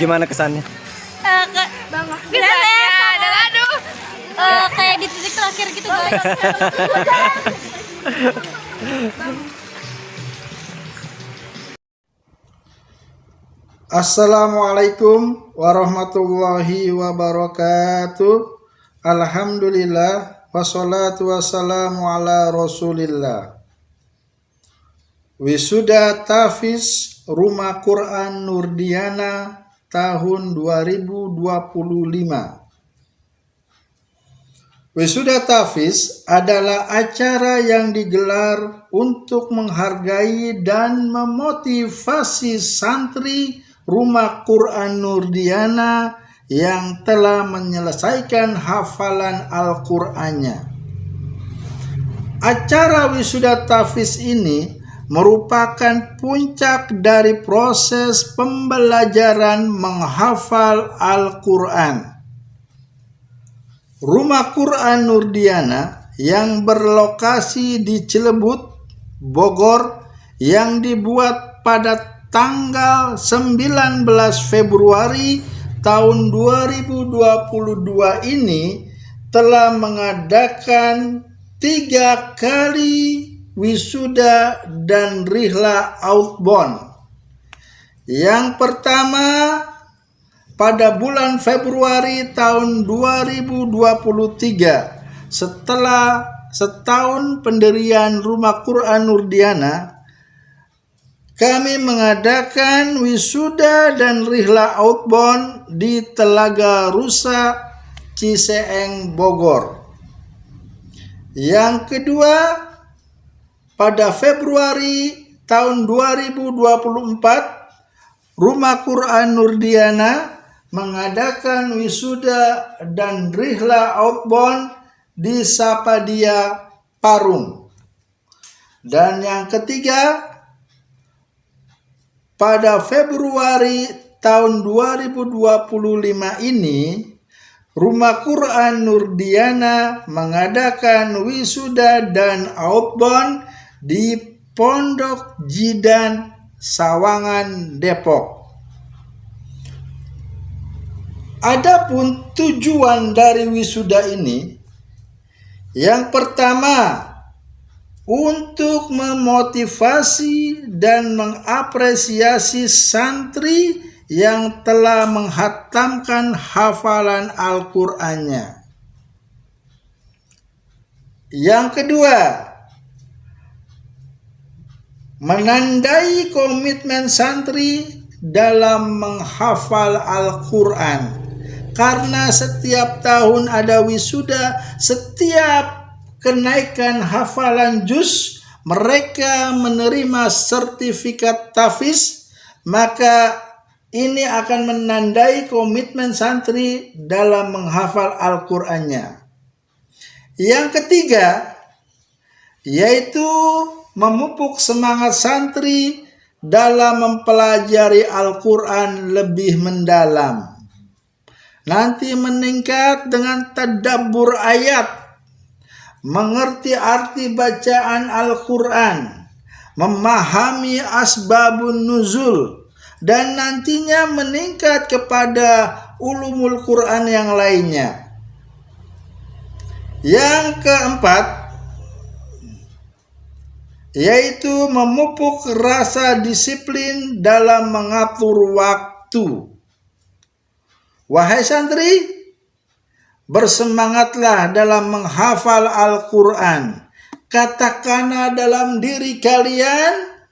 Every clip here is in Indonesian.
Gimana kesannya? Kayak di titik terakhir gitu guys. Assalamualaikum warahmatullahi wabarakatuh. Alhamdulillah wassalatu wassalamu ala rasulillah. Wisuda Tahfiz Rumah Quran Nurdiana tahun 2025. Wisuda Tahfiz adalah acara yang digelar untuk menghargai dan memotivasi santri Rumah Quran Nurdiana yang telah menyelesaikan hafalan Al-Qur'annya. Acara Wisuda Tahfiz ini merupakan puncak dari proses pembelajaran menghafal Al-Qur'an. Rumah Quran Nurdiana yang berlokasi di Cilebut, Bogor, yang dibuat pada tanggal 19 Februari tahun 2022 ini telah mengadakan 3 kali wisuda dan rihla outbound. Yang pertama pada bulan Februari tahun 2023, setelah setahun pendirian Rumah Quran Nurdiana, kami mengadakan wisuda dan rihla outbound di Telaga Rusa, Ciseeng, Bogor. Yang kedua, pada Februari tahun 2024, Rumah Quran Nurdiana mengadakan wisuda dan rihla outbound di Sapadia, Parung. Dan yang ketiga, pada Februari tahun 2025 ini, Rumah Quran Nurdiana mengadakan wisuda dan outbound di Pondok Jidan, Sawangan, Depok. Adapun tujuan dari wisuda ini, yang pertama, untuk memotivasi dan mengapresiasi santri yang telah menghatamkan hafalan Al-Qur'annya. Yang kedua, menandai komitmen santri dalam menghafal Al-Qur'an. Karena setiap tahun ada wisuda, setiap kenaikan hafalan juz, mereka menerima sertifikat tahfiz, maka ini akan menandai komitmen santri dalam menghafal Al-Qur'annya. Yang ketiga, yaitu memupuk semangat santri dalam mempelajari Al-Qur'an lebih mendalam. Nanti meningkat dengan tadabbur ayat, mengerti arti bacaan Al-Qur'an, memahami asbabun nuzul, dan nantinya meningkat kepada ulumul Qur'an yang lainnya. Yang keempat, yaitu memupuk rasa disiplin dalam mengatur waktu. Wahai santri, bersemangatlah dalam menghafal Al-Qur'an. Katakanlah dalam diri kalian,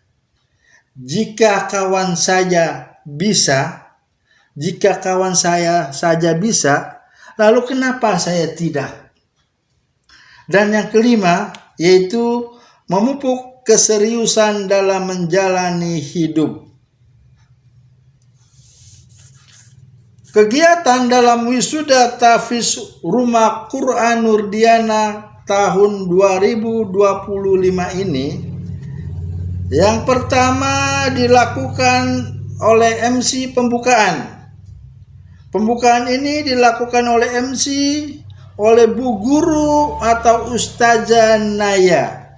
jika kawan saya bisa, jika kawan saya saja bisa, lalu kenapa saya tidak? Dan yang kelima, yaitu memupuk keseriusan dalam menjalani hidup. Kegiatan dalam wisuda tahfiz Rumah Quran Nurdiana tahun 2025 ini, yang pertama dilakukan oleh MC pembukaan. Pembukaan ini dilakukan oleh MC oleh Bu Guru atau Ustazah Naya.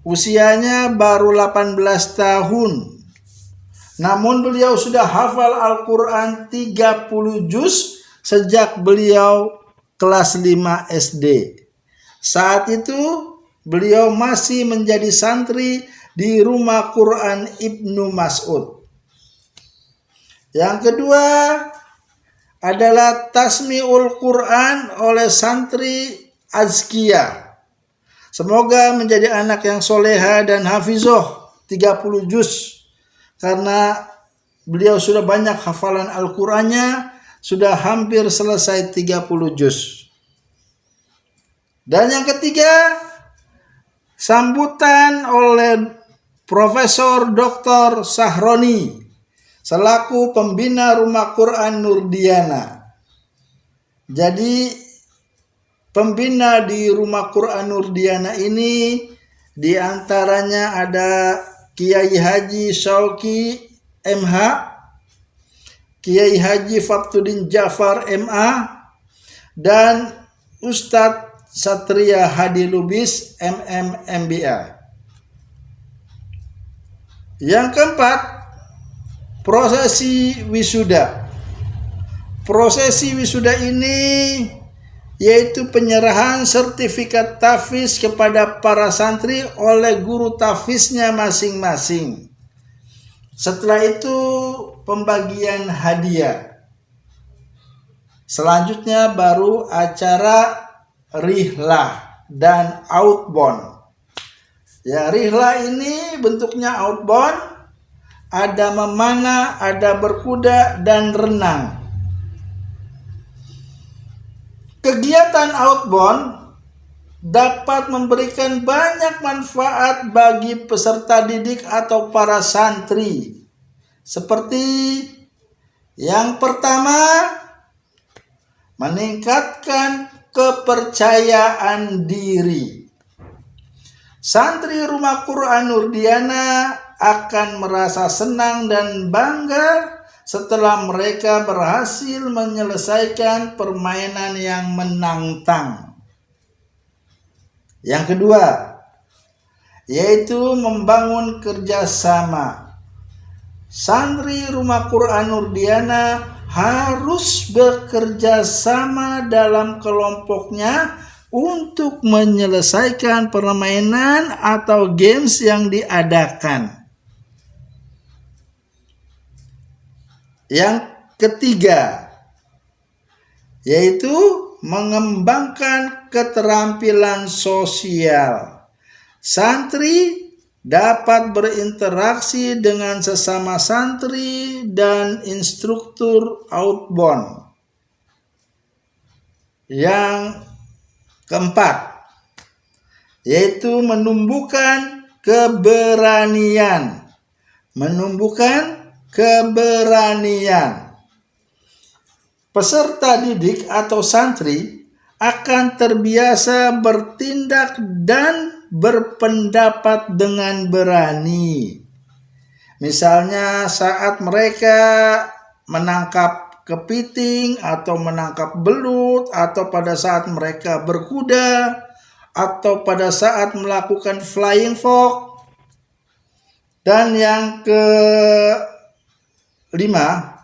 Usianya baru 18 tahun. Namun beliau sudah hafal Al-Quran 30 juz sejak beliau kelas 5 SD. Saat itu beliau masih menjadi santri di rumah Quran Ibnu Mas'ud. Yang kedua adalah Tasmi'ul Quran oleh santri Azkia. Semoga menjadi anak yang soleha dan hafizoh 30 juz. Karena beliau sudah banyak hafalan Al-Qur'annya, sudah hampir selesai 30 juz. Dan yang ketiga, sambutan oleh Profesor Dr. Sahroni selaku pembina Rumah Quran Nurdiana. Jadi pembina di Rumah Quran Nurdiana ini diantaranya ada Kiai Haji Syauqi MH, Kiai Haji Faktuddin Jafar MA, dan Ustadz Satria Hadi Lubis MM MBA. Yang keempat, prosesi wisuda. Prosesi wisuda ini yaitu penyerahan sertifikat tahfiz kepada para santri oleh guru tahfiznya masing-masing. Setelah itu pembagian hadiah. Selanjutnya baru acara rihlah dan outbound. Ya, rihlah ini bentuknya outbound, ada memanah, ada berkuda dan renang. Kegiatan outbound dapat memberikan banyak manfaat bagi peserta didik atau para santri. Seperti yang pertama, meningkatkan kepercayaan diri. Santri Rumah Quran Nurdiana akan merasa senang dan bangga setelah mereka berhasil menyelesaikan permainan yang menantang. Yang kedua, yaitu membangun kerjasama. Santri Rumah Quran Nurdiana harus bekerja sama dalam kelompoknya untuk menyelesaikan permainan atau games yang diadakan. Yang ketiga, yaitu mengembangkan keterampilan sosial. Santri dapat berinteraksi dengan sesama santri dan instruktur outbound. Yang keempat, yaitu menumbuhkan keberanian. Peserta didik atau santri akan terbiasa bertindak dan berpendapat dengan berani. Misalnya saat mereka menangkap kepiting atau menangkap belut, atau pada saat mereka berkuda, atau pada saat melakukan flying fox. Dan yang kelima,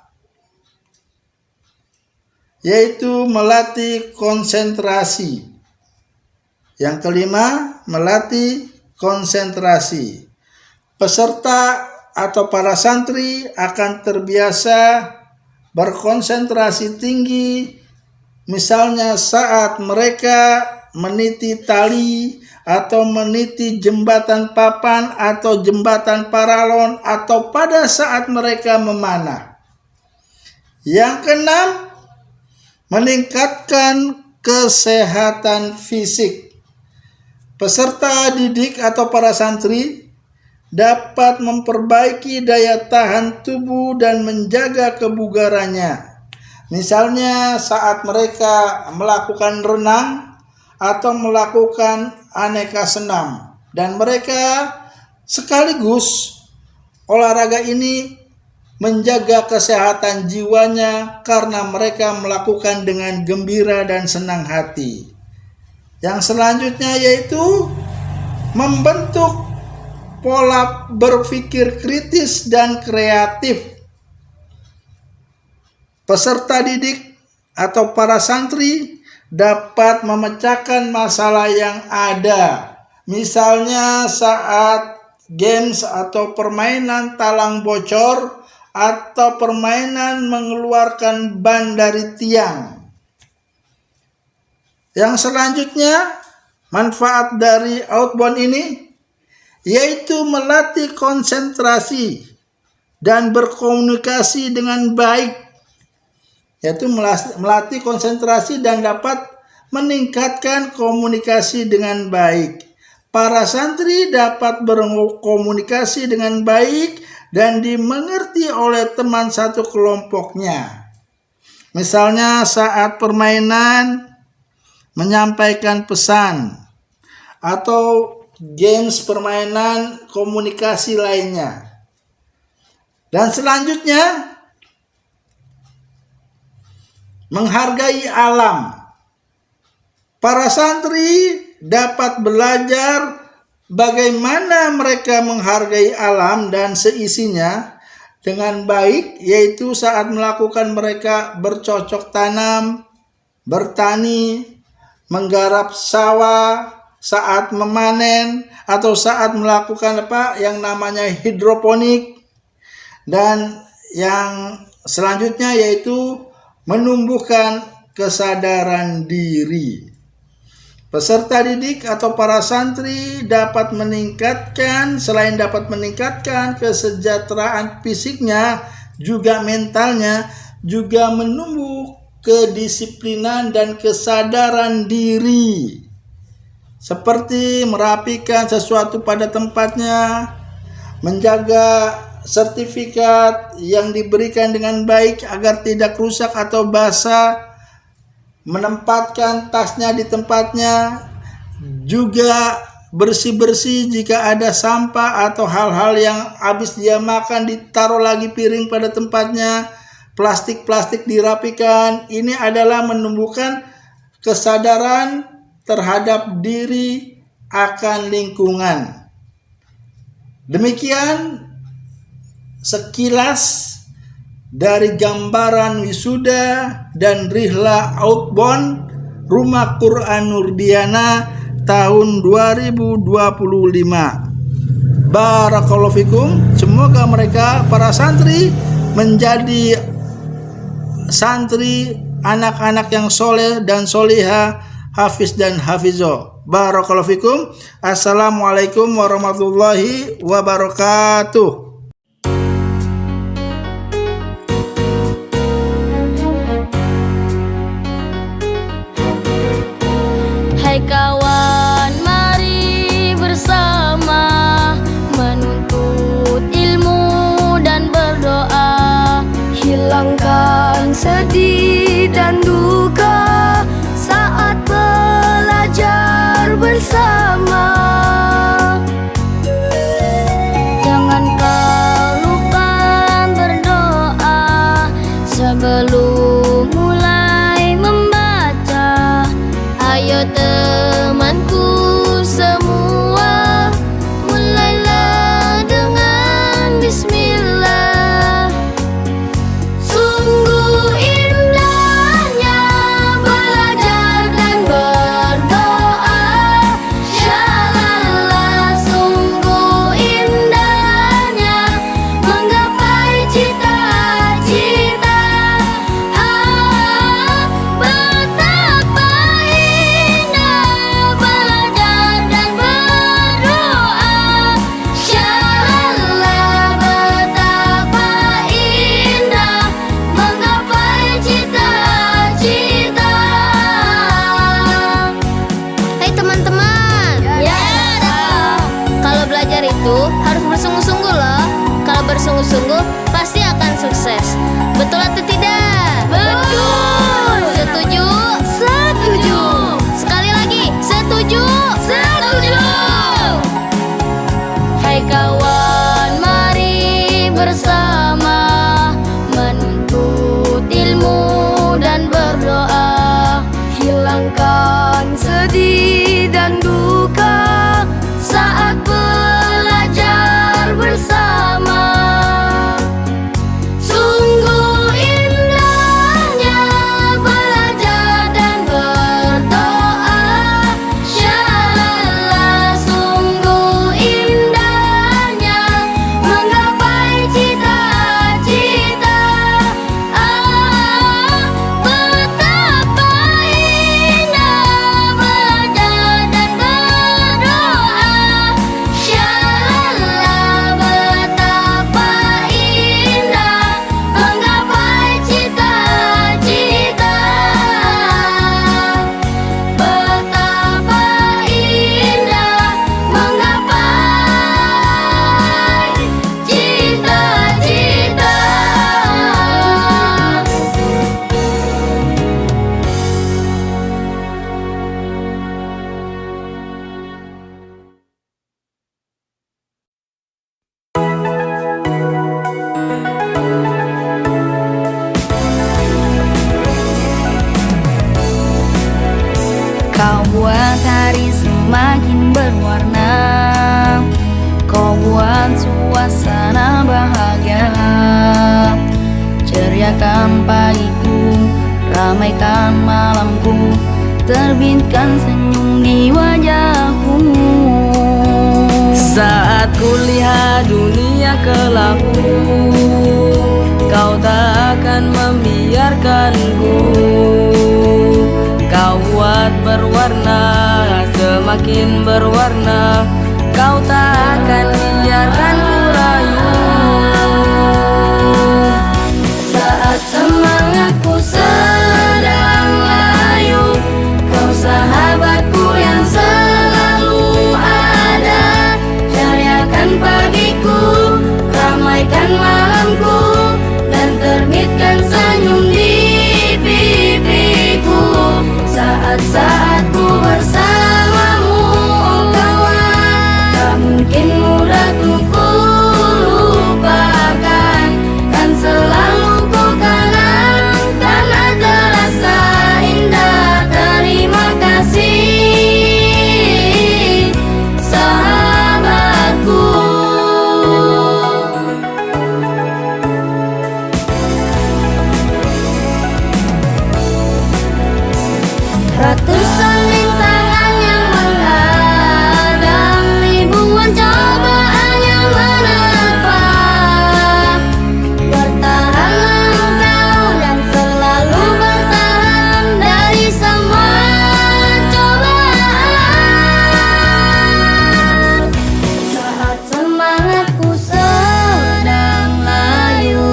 yaitu melatih konsentrasi. Yang kelima, melatih konsentrasi. Peserta atau para santri akan terbiasa berkonsentrasi tinggi, misalnya saat mereka meniti tali atau meniti jembatan papan atau jembatan paralon, atau pada saat mereka memanah. Yang keenam, meningkatkan kesehatan fisik. Peserta didik atau para santri dapat memperbaiki daya tahan tubuh dan menjaga kebugarannya. Misalnya saat mereka melakukan renang atau melakukan aneka senam, dan mereka sekaligus olahraga ini menjaga kesehatan jiwanya karena mereka melakukan dengan gembira dan senang hati. Yang selanjutnya yaitu membentuk pola berpikir kritis dan kreatif. Peserta didik atau para santri dapat memecahkan masalah yang ada. Misalnya saat games atau permainan talang bocor atau permainan mengeluarkan ban dari tiang. Yang selanjutnya, manfaat dari outbound ini yaitu melatih konsentrasi dan berkomunikasi dengan baik. Yaitu melatih konsentrasi dan dapat meningkatkan komunikasi dengan baik. Para santri dapat berkomunikasi dengan baik dan dimengerti oleh teman satu kelompoknya. Misalnya saat permainan menyampaikan pesan atau games permainan komunikasi lainnya. Dan selanjutnya, menghargai alam. Para santri dapat belajar bagaimana mereka menghargai alam dan seisinya dengan baik, yaitu saat melakukan mereka bercocok tanam, bertani, menggarap sawah, saat memanen, atau saat melakukan yang namanya hidroponik. Dan yang selanjutnya yaitu menumbuhkan kesadaran diri. Peserta didik atau para santri dapat meningkatkan, selain dapat meningkatkan kesejahteraan fisiknya, juga mentalnya, juga menumbuh kedisiplinan dan kesadaran diri. Seperti merapikan sesuatu pada tempatnya, menjaga sertifikat yang diberikan dengan baik agar tidak rusak atau basah, menempatkan tasnya di tempatnya, juga bersih-bersih jika ada sampah atau hal-hal yang habis dia makan ditaruh lagi piring pada tempatnya, plastik-plastik dirapikan. Ini adalah menumbuhkan kesadaran terhadap diri akan lingkungan. Demikian sekilas dari gambaran wisuda dan rihla outbound Rumah Quran Nurdiana tahun 2025. Barakallahu fikum. Semoga mereka para santri menjadi santri anak-anak yang soleh dan solihah, hafiz dan hafizoh. Barakallahu fikum. Assalamualaikum warahmatullahi wabarakatuh. Hai kawan, mari bersama menuntut ilmu dan berdoa. Hilangkan sedih dan duka saat belajar bersama. Jangan kau lupa berdoa sebelum mulai membaca. Ayo temanku semua, mulailah dengan bismillah. Sungguh indahnya belajar dan berdoa. Syalallah, sungguh indahnya menggapai cita-cita. Betapa indah belajar dan berdoa. Syalallah, betapa indah menggapai cita-cita. Hai teman-teman, kalau belajar itu harus bersungguh-sungguh loh. Kalau bersungguh-sungguh pasti akan sukses. Betul atau tidak? Betul. Setuju? Setuju. Sekali lagi, setuju? Setuju. Hai kawan, mari bersama menuntut ilmu dan berdoa. Hilangkan sedih dan duka saat belajar Kau buat hari semakin berwarna, kau buat suasana bahagia. Ceriakan pagiku, ramaikan malamku, terbitkan senyum di wajahku. Saat kulihat dunia kelamku, kau tak akan membiarkanku. Kau buat berwarna, semakin berwarna, kau tak akan biarkanku rayu. Saat semangatku sedang layu, kau sahabatku yang selalu ada. Ceriakan pagiku, ramaikan malamku, dan terbitkan senyum di pipiku. Saat-saatku bersamamu, oh kawan, tak mungkin mudah untuk ku lupakan. Kan selalu ku kenang, karena terasa indah. Terima kasih, sahabatku. Ratusan rintangan yang menghadang, ribuan cobaan yang menerpa. Bertahanlah engkau dan selalu bertahan dari semua cobaan. Saat semangatku sedang layu,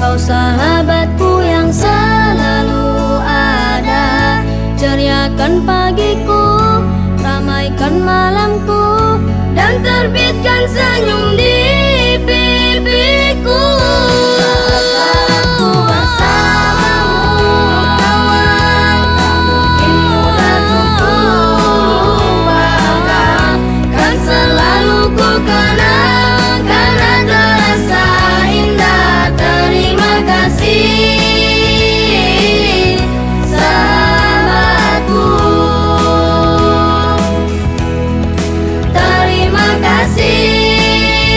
kau sahabatku yang selalu ada. Ceriakan pagiku, ramaikan malamku, dan terbitkan senyum di pipiku. Saat-saatku bersamamu, kawan, tak mungkin mudah untuk ku lupakan. Kan selalu ku kenang, karena terasa indah. Terima kasih, sahabatku. Terima kasih,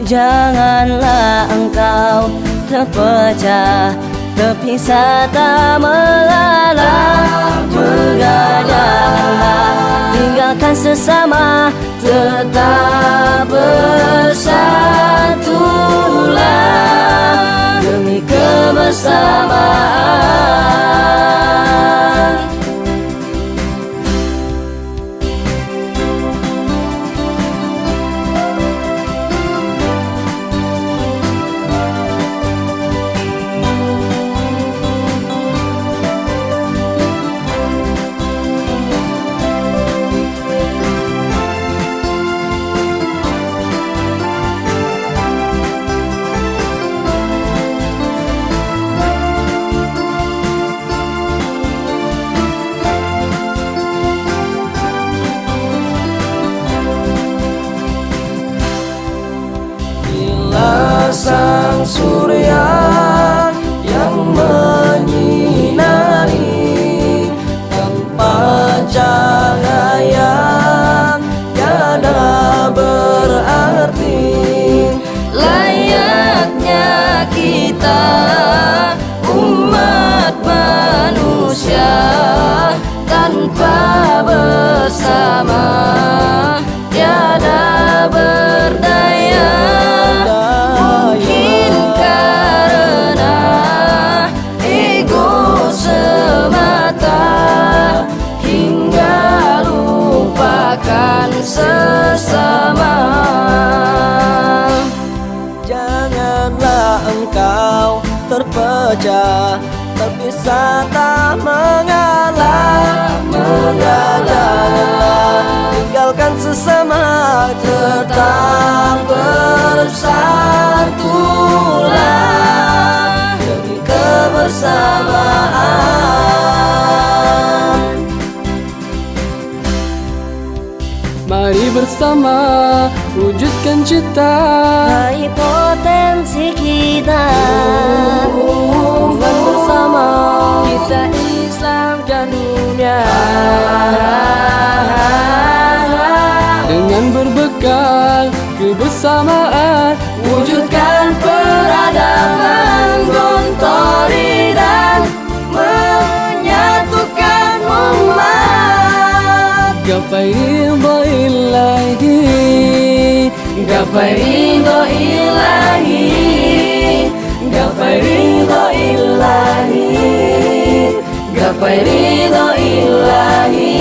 Janganlah engkau terpecah, terpisah tak mengalah. Janganlah tinggalkan sesama, tetap bersatulah demi kebersamaan. Sang surya yang menyinari tempat cahaya tiada berarti. Layaknya kita umat manusia tanpa bersama tiada berdaya. Mungkin karena ego semata hingga lupakan sesama. Janganlah engkau terpecah, terpisah tak mengalah. Tinggalkan sesama, tetap bersatulah demi kebersamaan. Mari bersama wujudkan cita, Raih potensi kita. Bukan bersama kita Islamkan dunia. dengan berbekal kebersamaan, Wujudkan peradaban, gontori dan menyatukan umat. gapai ridho ilahi, Gapai ridho ilahi, gapai ridho ilahi, gapai ridho ilahi.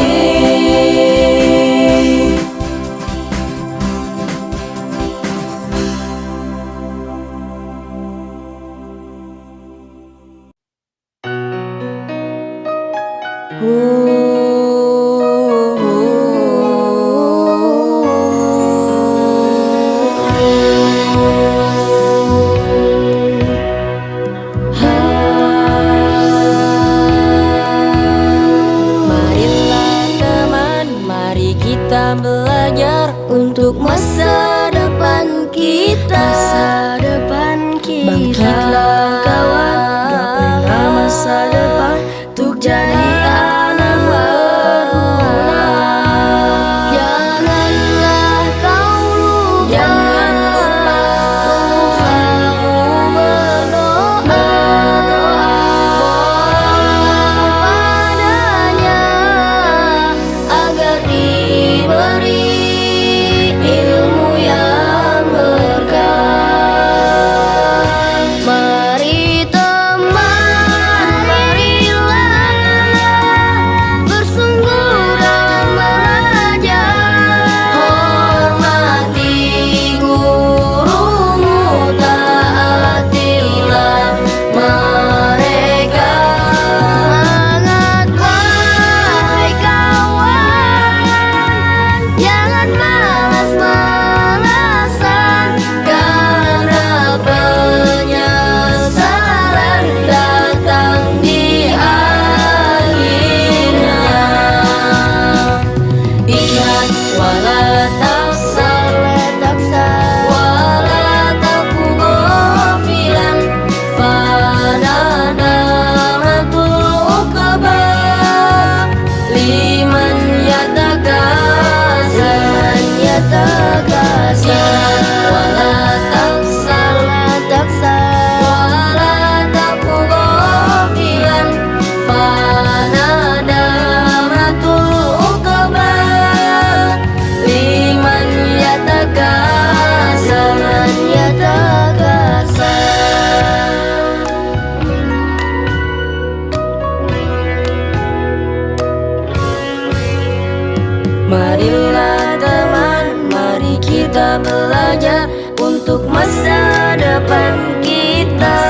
Marilah teman, mari kita belajar untuk masa depan kita. Masa depan kita. Bangkitlah kawan, gapailah masa depan untuk jadi anak berguna. Janganlah kau lupa, Jangan lupa selalu berdoa padanya agar diberi ilmu yang berkah. Mari teman, marilah bersungguh dalam belajar. Hormati gurumu, taatilah mereka. Semangat wahai kawan, jangan malas-malasan, karena penyesalan datang di akhirnya. Ijtihad wala taksal, wala taku ghafilan, fanadamatul uqba liman yatakasa. Ijtihad wala kita belajar untuk masa depan kita.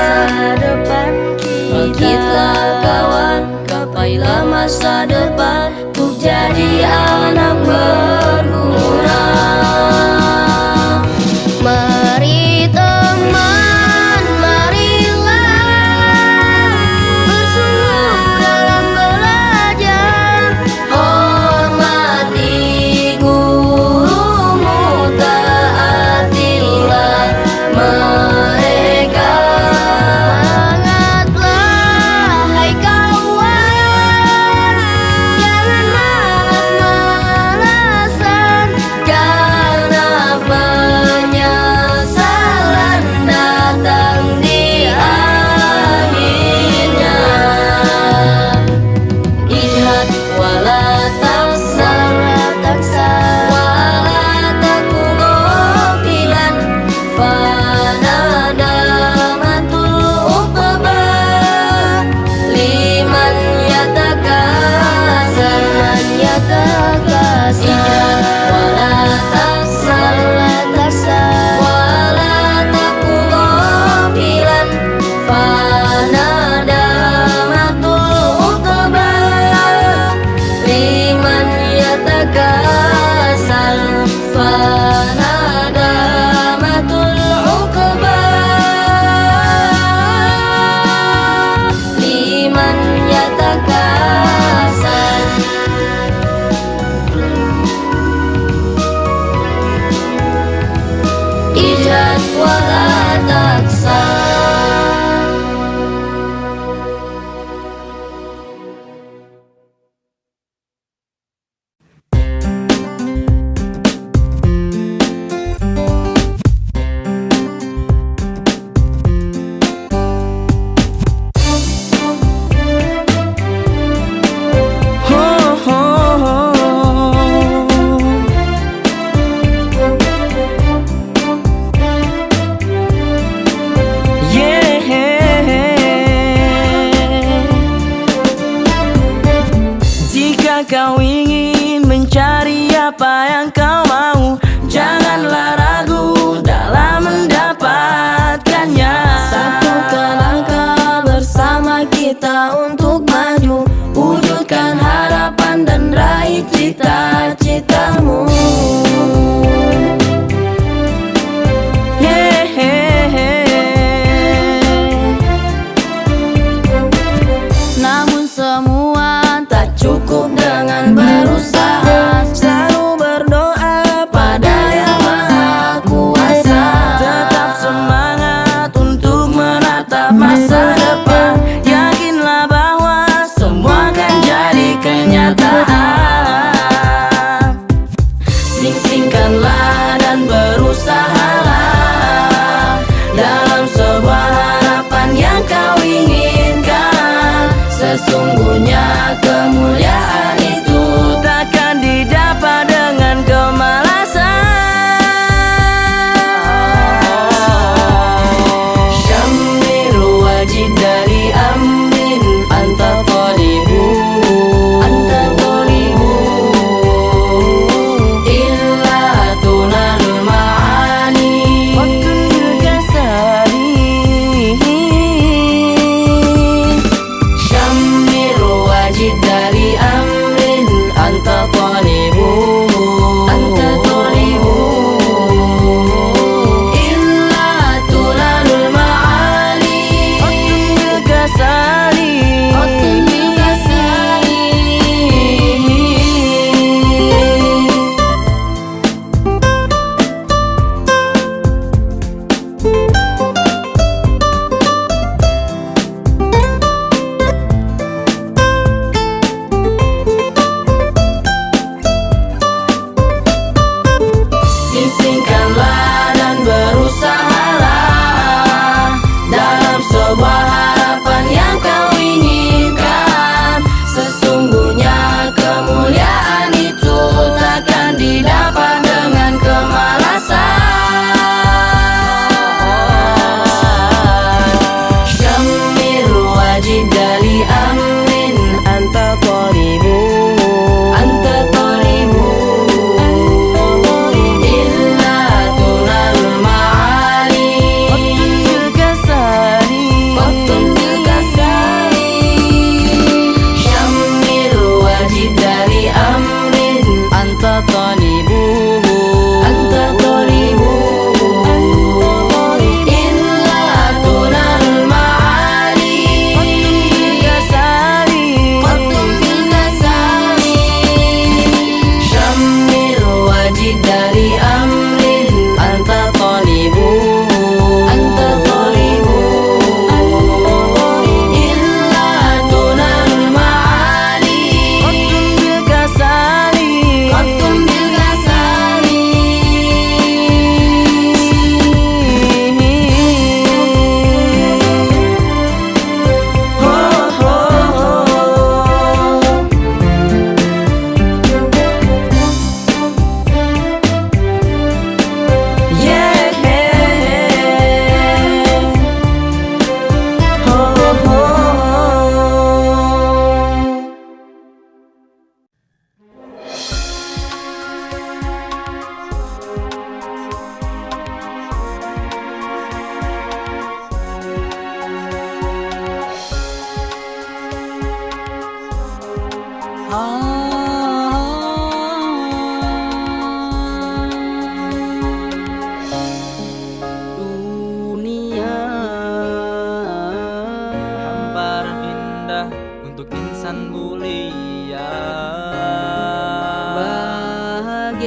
Bangkitlah kawan, gapailah masa depan untuk jadi anak berguna. Mari teman, marilah bersungguh dalam belajar. Hormati gurumu, taatilah mereka. Semangatlah hai kawan, jangan malas-malasan, Karena penyesalan datang di akhirnya. Ijhad wala taksar, wala taku ghafilan, fanadamatul uqba liman yatakasar. Ijhad wala taksar, wala taku ghafilan, fanadamatul uqba liman yatakasar. Fanadamatul uqba liman yatakasar. Ijhad wala taksar. Jika kau ingin mencari apa yang kau mau, janganlah ragu dalam mendapatkannya. Satukan langkah bersama kita untuk maju, wujudkan harapan dan raih cita-citamu. Namun semua tak cukup dengan berusaha, selalu berdoa pada Yang Maha Kuasa. Tetap semangat untuk menatap masa depan. Yakinlah bahwa semua akan jadi kenyataan. Sing-singkanlah dan berusahalah dalam sebuah harapan yang kau inginkan. Sesungguhnya kemuliaan itu Takkan didapat dengan kemalasan. Syammiru wajid dari amin, anta tolibu, illa tunalul ma'ani. Waktu kasari Syammiru wajid dari amin,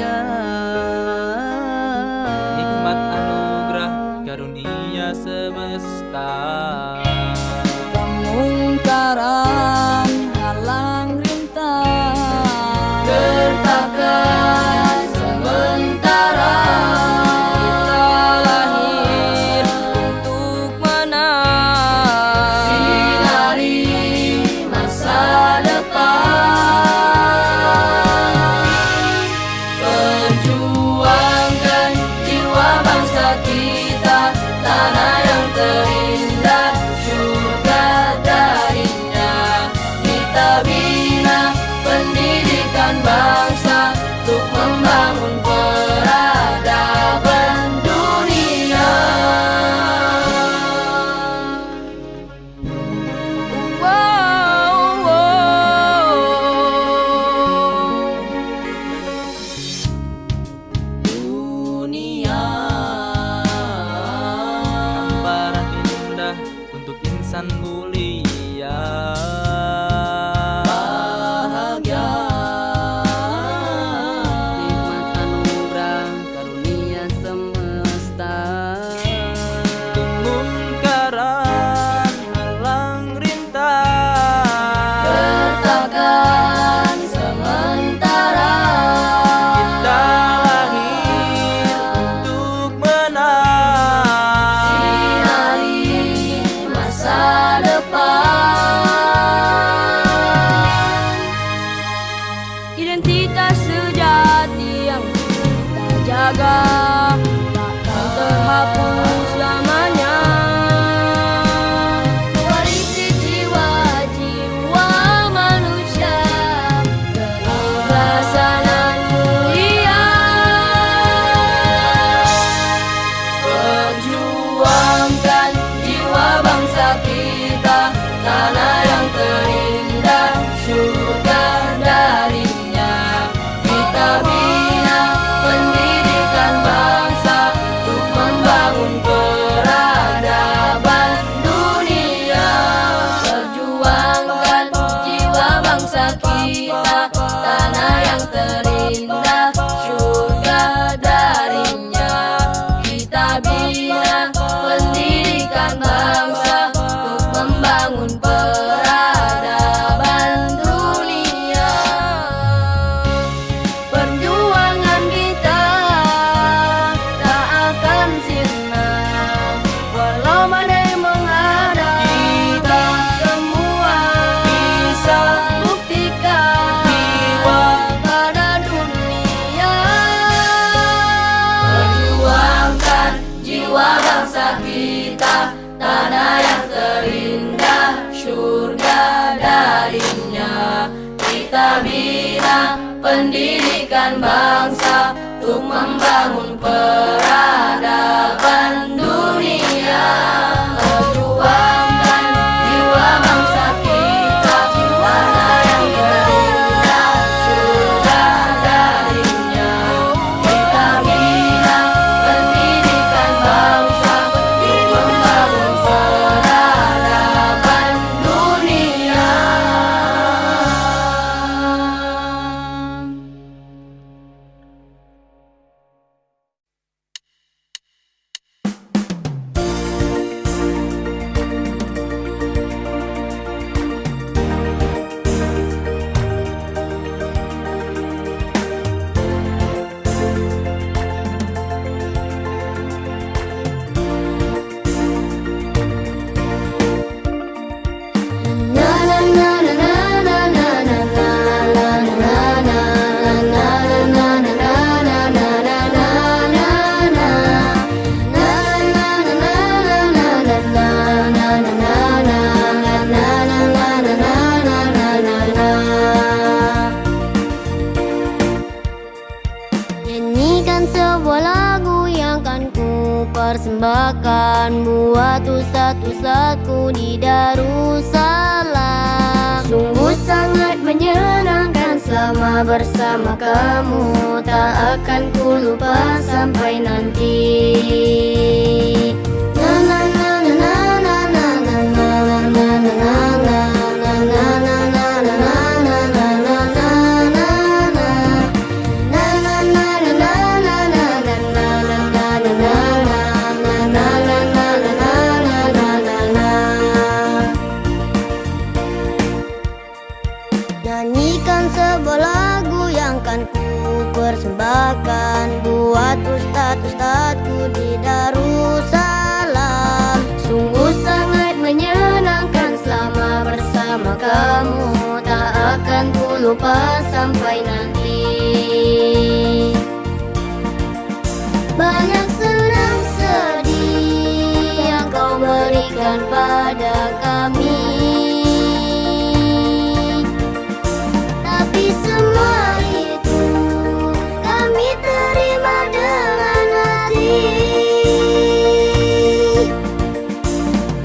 bahagia. Nikmat anugerah karunia semesta. Kemungkaran halang rintang, Gertakan sementara, kita lahir untuk menang. sinari masa depan. Perjuangkan jiwa bangsa kita, tanah yang terindah, surga darinya. Kita bina pendidikan bangsa untuk membangun peradaban dunia. Wow, wow. Dunia Gambaran indah untuk insan mulia. bahagia. Nikmat anugerah karunia semesta. Kemungkaran halang rintang, Gertakan sementara, kita lahir untuk menang. sinari masa depan. Identitas sejati yang kita jaga takkan terhapus selamanya. Warisi jiwa-jiwa manusia, keikhlasan mulia. Perjuangkan jiwa bangsa kita, tanah yang terindah, surga darinya. Kita bina pendidikan bangsa untuk membangun peradaban dunia. Perjuangkan jiwa bangsa kita, tanah yang terindah, surga darinya. Kita bina pendidikan bangsa untuk membangun peradaban dunia. Perjuangan kita tak akan sirna walau badai menghadang. Kita semua bisa buktikan pada dunia. Perjuangkan jiwa bangsa kita, tanah yang terindah, surga darinya. Kita bina pendidikan bangsa untuk membangun peradaban dunia. Perjuangkan jiwa bangsa kita, tanah yang terindah, surga darinya. Kita bina pendidikan bangsa untuk membangun peradaban dunia. Nyanyikan sebuah lagu yang kan ku persembahkan buat ustadz-ustadzku di Darussalam. Sungguh sangat menyenangkan selama bersama kamu, tak akan ku lupa sampai nanti. Na na na na na na na na na na na na. Na na na buat ustadz-ustadzku di Darussalam. Sungguh sangat menyenangkan selama bersama kamu, tak akan ku lupa sampai nanti. Banyak senang sedih yang kau berikan pada kami, tapi semua itu kami terima dengan hati.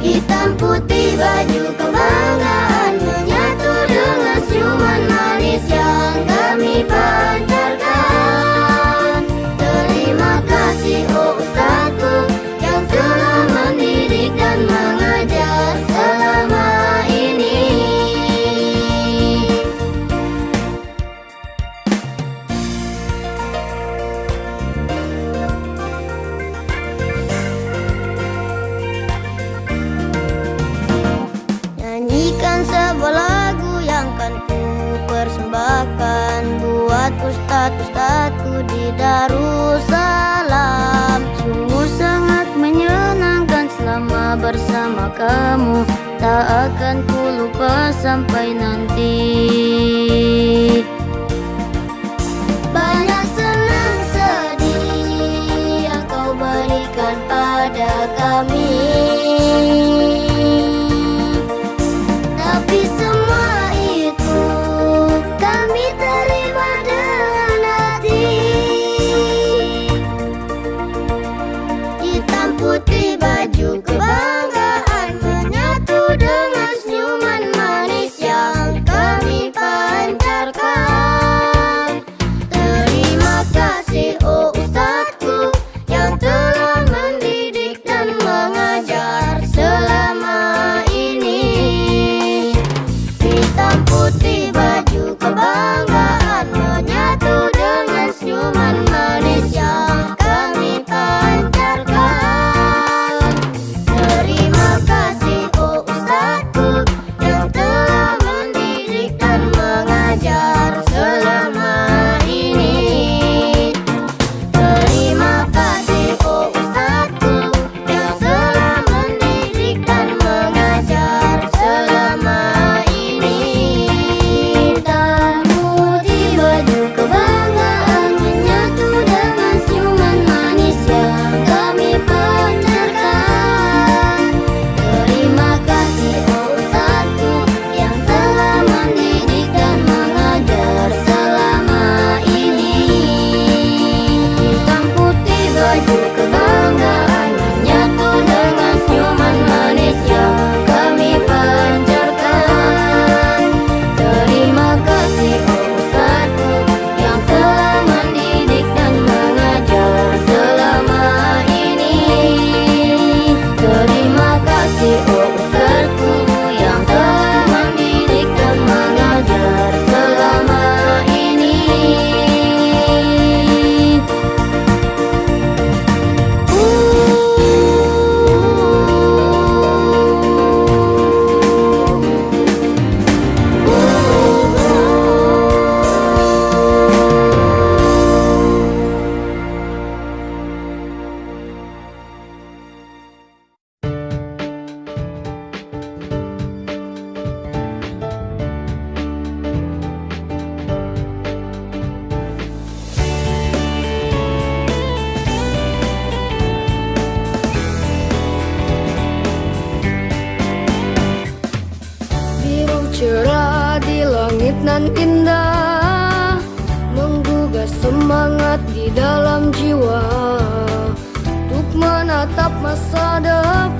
Hitam putih baju kebanggaan menyatu dengan senyuman manis yang kami pancarkan. Terima kasih oh ustadku yang telah mendidik dan mengajar selama ini. Nyanyikan sebuah lagu yang kan ku persembahkan buat ustadz-ustadzku di Darussalam. Sungguh sangat menyenangkan selama bersama kamu, tak akan ku lupa sampai nanti. Banyak senang sedih yang kau berikan pada kami, tapi semua itu kami terima dengan hati. Hitam putih baju kebanggaan menyatu dengan senyuman manis yang kami pancarkan. Terima kasih oh ustadku yang telah mendidik dan mengajar selama ini. Hitam putih baju kebanggaan menyatu dengan senyuman manis yang kami pancarkan. Terima kasih oh ustadku yang telah mendidik dan mengajar selama ini. Terima kasih oh ustadku yang telah mendidik dan mengajar selama ini. Hitam putih baju kebanggaan menyatu dengan senyuman manis yang kami pancarkan. Terima kasih oh ustadku yang telah mendidik dan mengajar selama ini. Hitam putih baju kebanggaan menyatu dengan senyuman manis yang kami pancarkan. Terima kasih oh ustadku yang telah mendidik dan mengajar selama ini. Terima kasih oh ustadku yang telah mendidik dan mengajar selama ini. Biru cerah di langit nan indah, menggugah semangat di dalam jiwa untuk menatap masa depan.